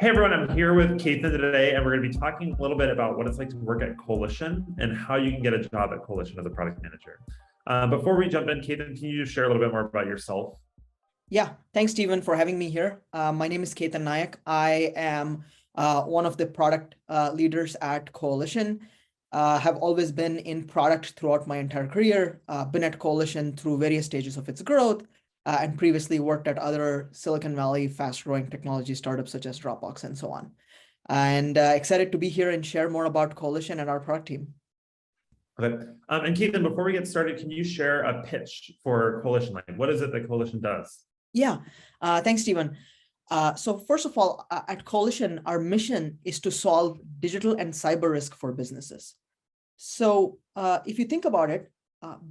Hey everyone, I'm here with Ketan today, and we're going to be talking a little bit about what it's like to work at Coalition and how you can get a job at Coalition as a product manager. Before we jump in, Ketan, can you just share a little bit more about yourself? Yeah, thanks, Stephen, for having me here. My name is Ketan Nayak. I am one of the product leaders at Coalition. Have always been in product throughout my entire career, been at Coalition through various stages of its growth, and previously worked at other Silicon Valley fast-growing technology startups such as Dropbox and so on. And excited to be here and share more about Coalition and our product team. Okay. And Ketan, before we get started, can you share a pitch for Coalition? Like, what is it that Coalition does? Yeah, thanks, Stephen. So first of all, at Coalition, our mission is to solve digital and cyber risk for businesses. So if you think about it,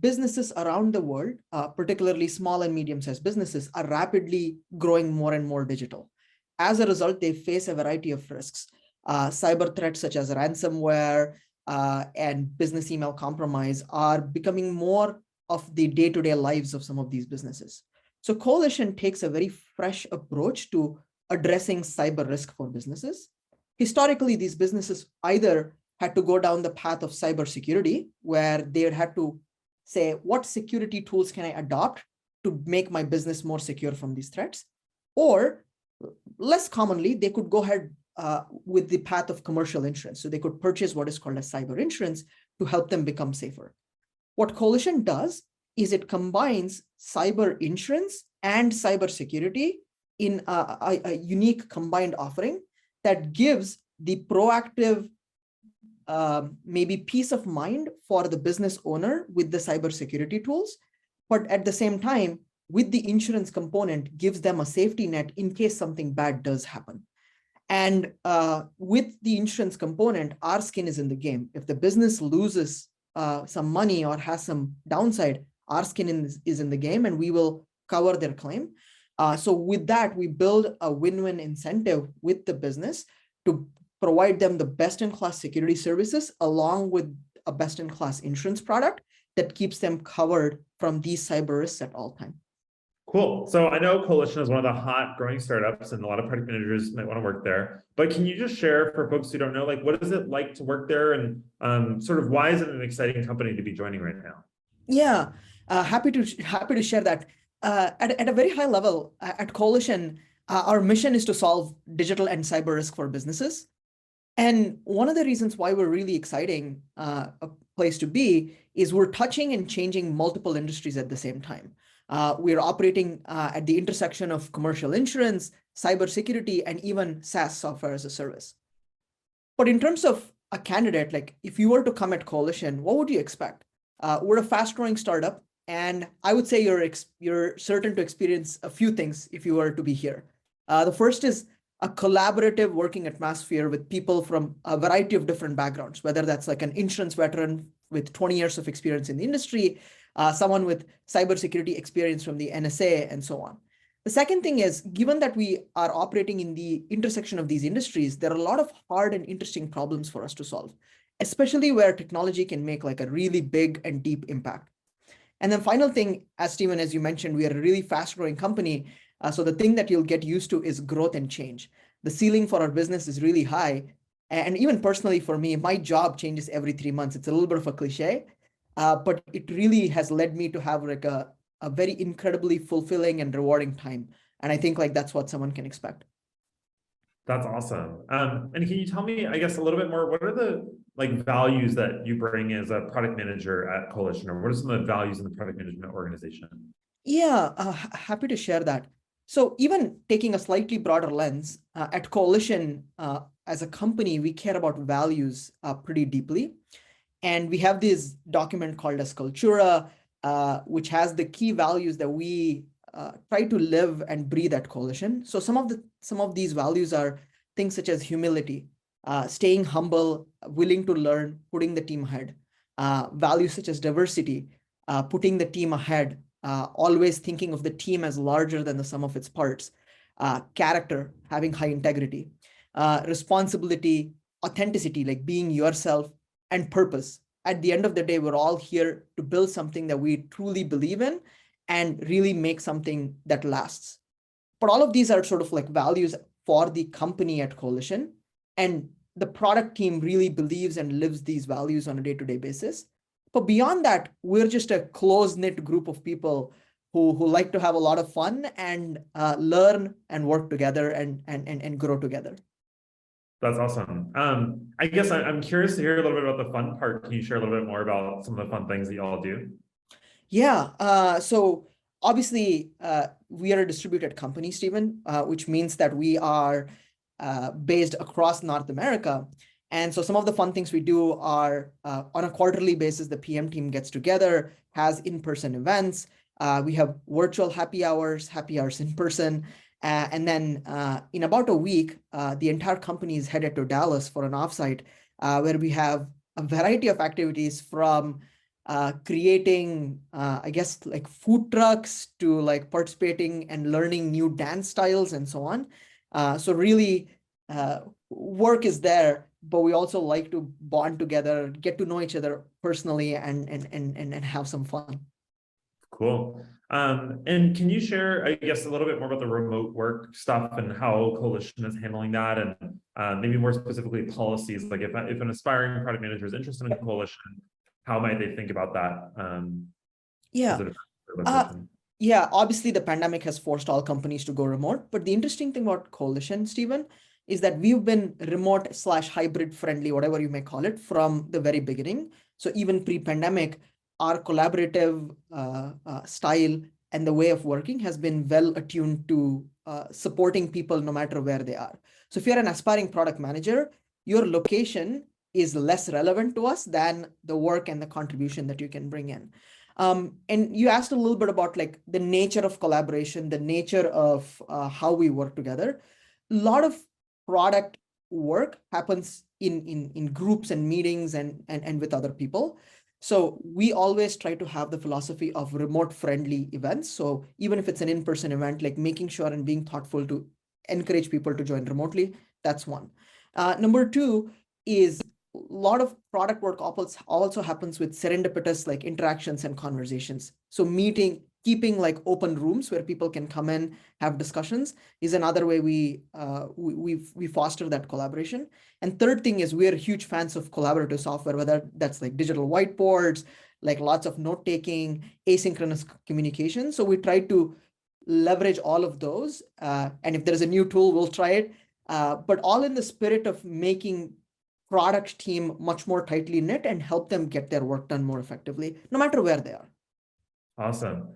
businesses around the world, particularly small and medium-sized businesses, are rapidly growing more and more digital. As a result, they face a variety of risks. Cyber threats such as ransomware and business email compromise are becoming more of the day-to-day lives of some of these businesses. So Coalition takes a very fresh approach to addressing cyber risk for businesses. Historically, these businesses either had to go down the path of cybersecurity, where they had to say, what security tools can I adopt to make my business more secure from these threats? Or less commonly, they could go ahead with the path of commercial insurance. So they could purchase what is called a cyber insurance to help them become safer. What Coalition does is it combines cyber insurance and cybersecurity in a unique combined offering that gives the proactive maybe peace of mind for the business owner with the cybersecurity tools, but at the same time, with the insurance component, gives them a safety net in case something bad does happen. And with the insurance component, our skin is in the game. If the business loses some money or has some downside, our skin is in the game, and we will cover their claim. So with that, we build a win-win incentive with the business to provide them the best-in-class security services along with a best-in-class insurance product that keeps them covered from these cyber risks at all times. Cool. So I know Coalition is one of the hot growing startups, and a lot of product managers might want to work there. But can you just share for folks who don't know, like, what is it like to work there, and sort of why is it an exciting company to be joining right now? Yeah, happy to share that. At a very high level, at Coalition, our mission is to solve digital and cyber risk for businesses. And one of the reasons why we're really exciting a place to be is we're touching and changing multiple industries at the same time. We're operating at the intersection of commercial insurance, cybersecurity, and even SaaS, software as a service. But in terms of a candidate, like if you were to come at Coalition, what would you expect? We're a fast-growing startup, and I would say you're certain to experience a few things if you were to be here. The first is a collaborative working atmosphere with people from a variety of different backgrounds, whether that's like an insurance veteran with 20 years of experience in the industry, someone with cybersecurity experience from the NSA, and so on. The second thing is, given that we are operating in the intersection of these industries, there are a lot of hard and interesting problems for us to solve, especially where technology can make like a really big and deep impact. And then final thing, as Stephen, as you mentioned, we are a really fast growing company. So the thing that you'll get used to is growth and change. The ceiling for our business is really high. And even personally for me, my job changes every 3 months. It's a little bit of a cliche, but it really has led me to have like a very incredibly fulfilling and rewarding time. And I think like that's what someone can expect. That's awesome. And can you tell me, I guess, a little bit more, what are the values that you bring as a product manager at Coalition, or what are some of the values in the product management organization? Yeah, happy to share that. So even taking a slightly broader lens, at Coalition, as a company, we care about values pretty deeply. And we have this document called as Cultura, which has the key values that we try to live and breathe at Coalition. So some of these values are things such as humility, staying humble, willing to learn, putting the team ahead. Values such as diversity, putting the team ahead, always thinking of the team as larger than the sum of its parts. Character, having high integrity. Responsibility, authenticity, like being yourself, and purpose. At the end of the day, we're all here to build something that we truly believe in and really make something that lasts. But all of these are sort of like values for the company at Coalition. And the product team really believes and lives these values on a day-to-day basis. But beyond that, we're just a close-knit group of people who like to have a lot of fun and learn and work together and grow together. That's awesome. I guess I'm curious to hear a little bit about the fun part. Can you share a little bit more about some of the fun things that you all do? Yeah, so obviously we are a distributed company, Stephen, which means that we are based across North America. And so some of the fun things we do are on a quarterly basis, the PM team gets together, has in-person events. We have virtual happy hours in person. And then in about a week, the entire company is headed to Dallas for an offsite where we have a variety of activities from creating, I guess, like food trucks to like participating and learning new dance styles and so on. So really, work is there, but we also like to bond together, get to know each other personally, and have some fun. Cool. And can you share, I guess, a little bit more about the remote work stuff and how Coalition is handling that, and maybe more specifically policies? Like if an aspiring product manager is interested in Coalition, how might they think about that? Yeah. Yeah, obviously the pandemic has forced all companies to go remote, but the interesting thing about Coalition, Stephen, is that we've been remote/hybrid friendly, whatever you may call it, from the very beginning. So even pre-pandemic, our collaborative style and the way of working has been well attuned to supporting people no matter where they are. So if you're an aspiring product manager, your location is less relevant to us than the work and the contribution that you can bring in. And you asked a little bit about like the nature of collaboration, the nature of how we work together. A lot of product work happens in groups and meetings and with other people. So we always try to have the philosophy of remote friendly events. So even if it's an in-person event, like making sure and being thoughtful to encourage people to join remotely, that's one. Number two is a lot of product work also happens with serendipitous like interactions and conversations. So keeping like open rooms where people can come in, have discussions is another way we foster that collaboration. And third thing is we're huge fans of collaborative software, whether that's like digital whiteboards, like lots of note taking, asynchronous communication. So we try to leverage all of those. And if there's a new tool, we'll try it. But all in the spirit of making product team much more tightly knit and help them get their work done more effectively, no matter where they are. Awesome.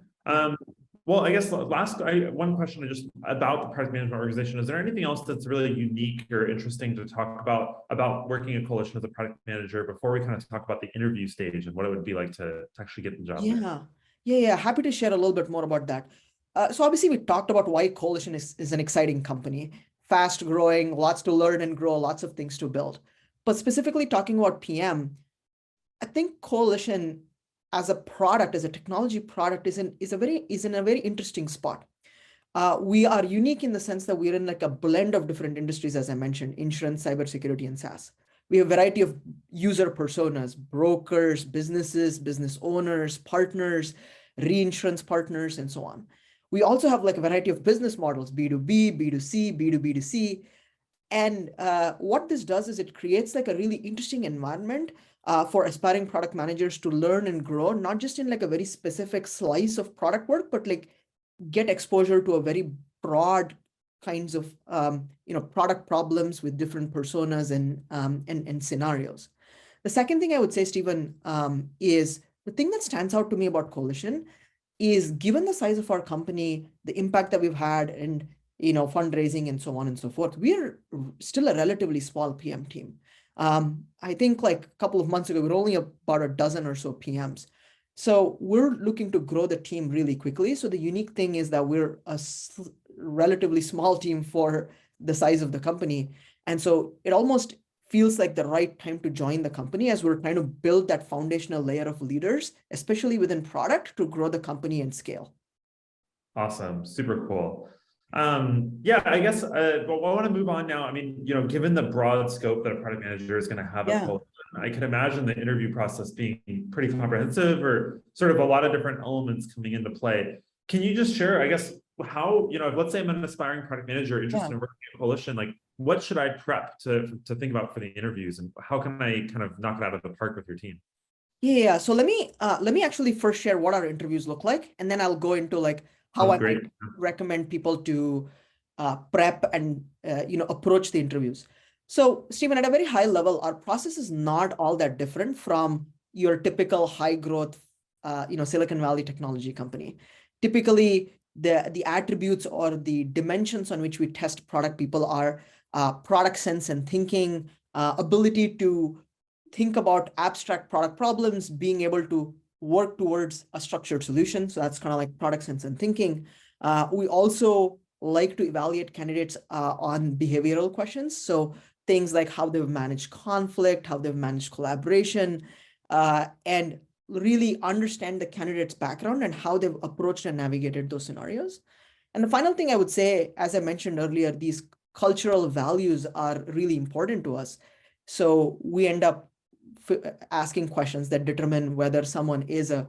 Well, I guess one question just about the product management organization. Is there anything else that's really unique or interesting to talk about working at Coalition as a product manager before we kind of talk about the interview stage and what it would be like to actually get the job? Yeah. Happy to share a little bit more about that. So obviously we talked about why Coalition is an exciting company, fast growing, lots to learn and grow, lots of things to build. But specifically talking about PM, I think Coalition as a product, as a technology product, is in a very interesting spot. We are unique in the sense that we're in like a blend of different industries, as I mentioned, insurance, cybersecurity, and SaaS. We have a variety of user personas, brokers, businesses, business owners, partners, reinsurance partners, and so on. We also have like a variety of business models, B2B, B2C, B2B2C. And what this does is it creates like a really interesting environment for aspiring product managers to learn and grow, not just in like a very specific slice of product work, but like get exposure to a very broad kinds of product problems with different personas and scenarios. The second thing I would say, Stephen, is the thing that stands out to me about Coalition is given the size of our company, the impact that we've had, and fundraising and so on and so forth, we're still a relatively small PM team. I think like a couple of months ago, we were only about a dozen or so PMs. So we're looking to grow the team really quickly. So the unique thing is that we're a relatively small team for the size of the company. And so it almost feels like the right time to join the company as we're trying to build that foundational layer of leaders, especially within product, to grow the company and scale. Awesome. Super cool. Yeah, I guess, but I want to move on now. I mean, given the broad scope that a product manager is going to have, I can imagine the interview process being pretty comprehensive or sort of a lot of different elements coming into play. Can you just share, I guess, how, let's say I'm an aspiring product manager interested in working at Coalition, like what should I prep to think about for the interviews, and how can I kind of knock it out of the park with your team? Yeah. So let me actually first share what our interviews look like, and then I'll go into like how Sounds I might great. recommend people to prep and approach the interviews. So Stephen, at a very high level, our process is not all that different from your typical high growth Silicon Valley technology company. Typically, the attributes or the dimensions on which we test product people are product sense and thinking, ability to think about abstract product problems, being able to work towards a structured solution. So that's kind of like product sense and thinking. We also like to evaluate candidates on behavioral questions. So things like how they've managed conflict, how they've managed collaboration, and really understand the candidate's background and how they've approached and navigated those scenarios. And the final thing I would say, as I mentioned earlier, these cultural values are really important to us. So we end up asking questions that determine whether someone is a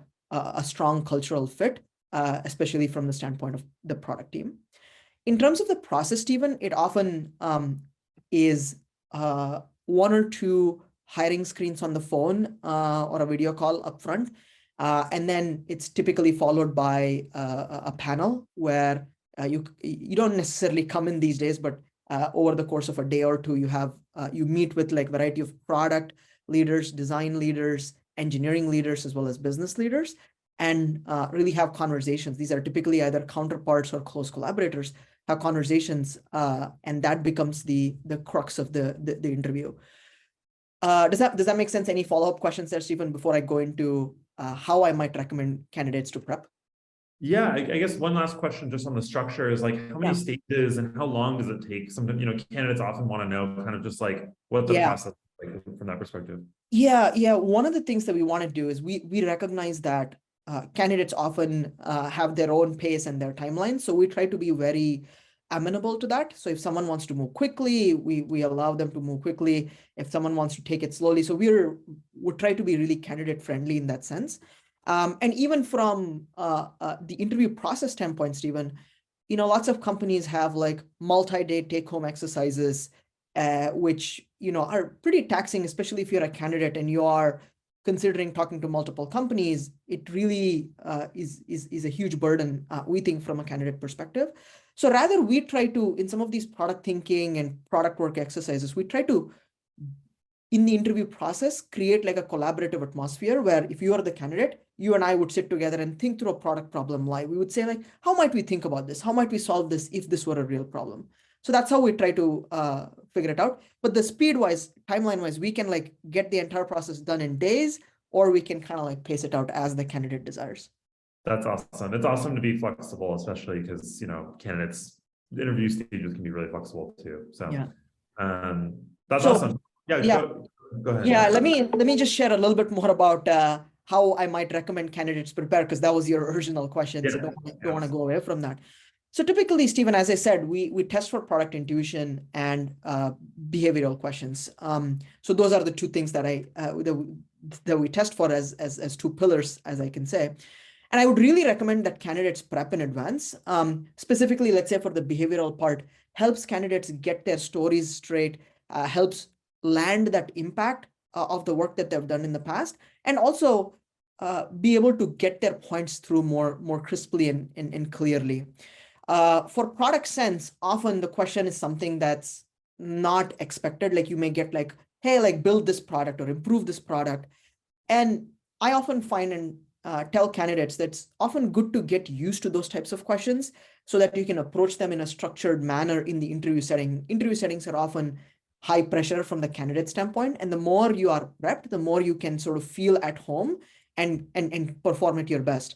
strong cultural fit, especially from the standpoint of the product team. In terms of the process, Stephen, it often is one or two hiring screens on the phone or a video call upfront. And then it's typically followed by a panel where you don't necessarily come in these days, but over the course of a day or two, you meet with like variety of product leaders, design leaders, engineering leaders, as well as business leaders, and really have conversations. These are typically either counterparts or close collaborators, have conversations, and that becomes the crux of the interview. Does that make sense? Any follow-up questions there, Stephen, before I go into how I might recommend candidates to prep? Yeah, I guess one last question just on the structure is like how many stages and how long does it take? Sometimes, candidates often want to know kind of just like what the process is like from that perspective. Yeah. One of the things that we want to do is we recognize that candidates often have their own pace and their timeline. So we try to be very amenable to that. So if someone wants to move quickly, we allow them to move quickly. If someone wants to take it slowly, so we try to be really candidate friendly in that sense. And even from the interview process standpoint, Stephen, lots of companies have like multi-day take-home exercises, which are pretty taxing, especially if you're a candidate and you are considering talking to multiple companies. It really is a huge burden, we think, from a candidate perspective. So rather, we try to, in some of these product thinking and product work exercises, we try to, in the interview process, create like a collaborative atmosphere where if you are the candidate, you and I would sit together and think through a product problem live. We would say like, how might we think about this? How might we solve this if this were a real problem? So that's how we try to figure it out. But the speed-wise, timeline-wise, we can like get the entire process done in days, or we can kind of like pace it out as the candidate desires. That's awesome. It's awesome to be flexible, especially because, candidates, interview stages can be really flexible too. So that's awesome. Yeah. Go ahead. Yeah, let me just share a little bit more about how I might recommend candidates prepare, because that was your original question. So don't want to go away from that. So typically, Stephen, as I said, we test for product intuition and behavioral questions. So those are the two things that that we test for as two pillars, as I can say. And I would really recommend that candidates prep in advance. Specifically, let's say for the behavioral part, helps candidates get their stories straight, helps land that impact of the work that they've done in the past, and also be able to get their points through more crisply and clearly. For product sense, often the question is something that's not expected. Like you may get like, hey, like build this product or improve this product. And I often find and tell candidates that it's often good to get used to those types of questions so that you can approach them in a structured manner in the interview setting. Interview settings are often high pressure from the candidate standpoint. And the more you are prepped, the more you can sort of feel at home and perform at your best.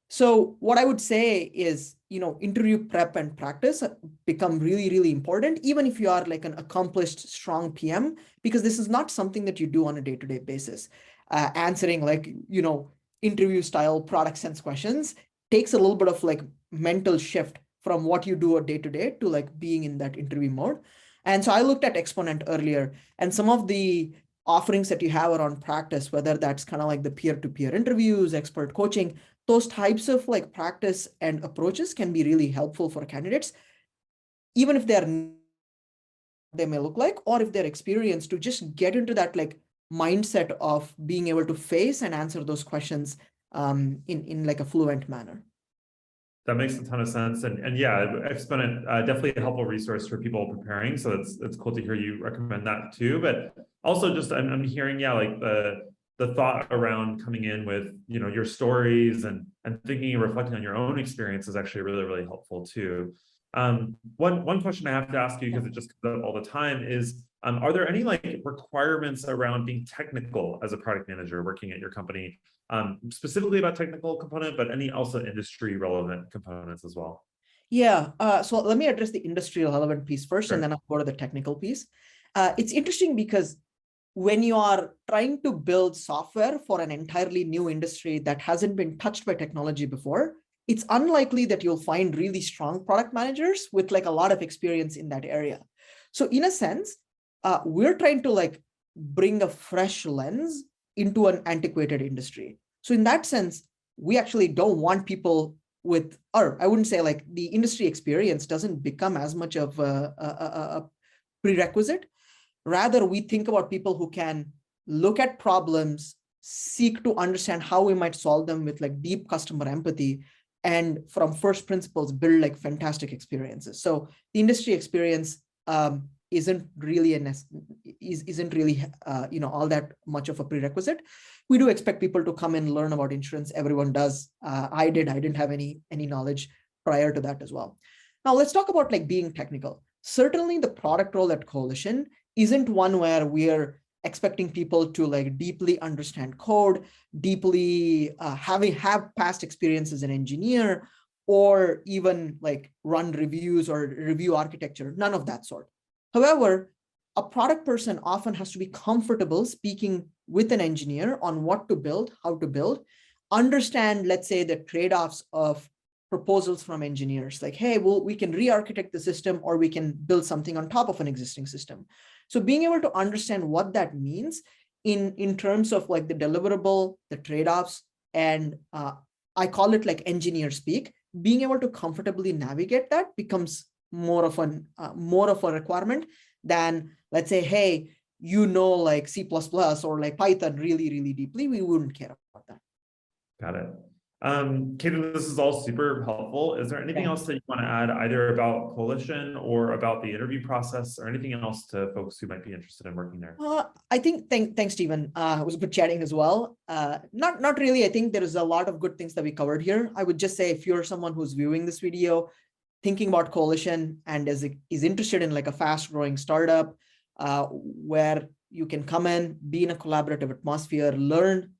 So what I would say is, interview prep and practice become really, really important, even if you are like an accomplished, strong PM, because this is not something that you do on a day-to-day basis. Answering like, interview style product sense questions takes a little bit of like mental shift from what you do a day-to-day to like being in that interview mode. And so I looked at Exponent earlier, and some of the offerings that you have around practice, whether that's kind of like the peer-to-peer interviews, expert coaching, those types of like practice and approaches can be really helpful for candidates, even if they may look like, or if they're experienced, to just get into that like mindset of being able to face and answer those questions in like a fluent manner. That makes a ton of sense. And yeah, it's been definitely a helpful resource for people preparing. So it's cool to hear you recommend that too. But also just I'm hearing, yeah, like the thought around coming in with, you know, your stories and thinking and reflecting on your own experience is actually really, really helpful too. One question I have to ask you, because it just comes up all the time, is are there any like requirements around being technical as a product manager working at your company? Specifically about technical component, but any also industry relevant components as well. Yeah, so let me address the industry relevant piece first, Sure. and then I'll go to the technical piece. It's interesting because when you are trying to build software for an entirely new industry that hasn't been touched by technology before, it's unlikely that you'll find really strong product managers with like a lot of experience in that area. So in a sense, we're trying to like bring a fresh lens into an antiquated industry. So in that sense, we actually don't want people with, or I wouldn't say like the industry experience doesn't become as much of a prerequisite. Rather, we think about people who can look at problems, seek to understand how we might solve them with like deep customer empathy, and from first principles build like fantastic experiences. So the industry experience isn't really you know, all that much of a prerequisite. We do expect people to come and learn about insurance. Everyone does. I didn't have any knowledge prior to that as well. Now let's talk about like being technical. Certainly the product role at Coalition isn't one where we're expecting people to like deeply understand code, deeply have past experience as an engineer, or even like run reviews or review architecture, none of that sort. However, a product person often has to be comfortable speaking with an engineer on what to build, how to build, understand, let's say, the trade-offs of proposals from engineers, like, hey, well, we can re-architect the system, or we can build something on top of an existing system. So being able to understand what that means in terms of like the deliverable, the trade-offs, and I call it like engineer speak, being able to comfortably navigate that becomes more of a requirement than, let's say, hey, you know, like C++ or like Python really, really deeply. We wouldn't care about that. Got it. Ketan, this is all super helpful. Is there anything else that you want to add either about Coalition or about the interview process or anything else to folks who might be interested in working there? I think, thanks, Stephen. It was good chatting as well. Not really. I think there is a lot of good things that we covered here. I would just say, if you're someone who's viewing this video, thinking about Coalition and is interested in like a fast growing startup where you can come in, be in a collaborative atmosphere, learn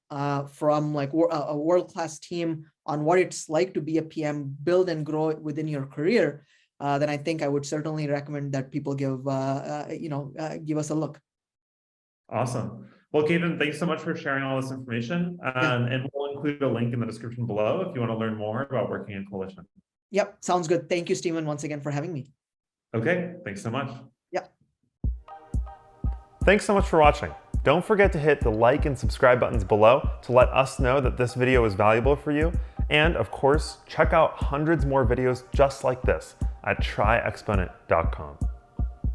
from like a world-class team on what it's like to be a PM, build and grow within your career, then I think I would certainly recommend that people give us a look. Awesome. Well, Ketan, thanks so much for sharing all this information. And we'll include a link in the description below if you want to learn more about working in Coalition. Yep, sounds good. Thank you, Stephen, once again for having me. Okay, thanks so much. Yeah. Thanks so much for watching. Don't forget to hit the like and subscribe buttons below to let us know that this video is valuable for you. And of course, check out hundreds more videos just like this at tryexponent.com.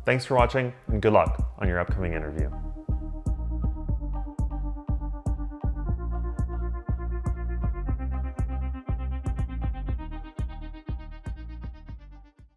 Thanks for watching and good luck on your upcoming interview.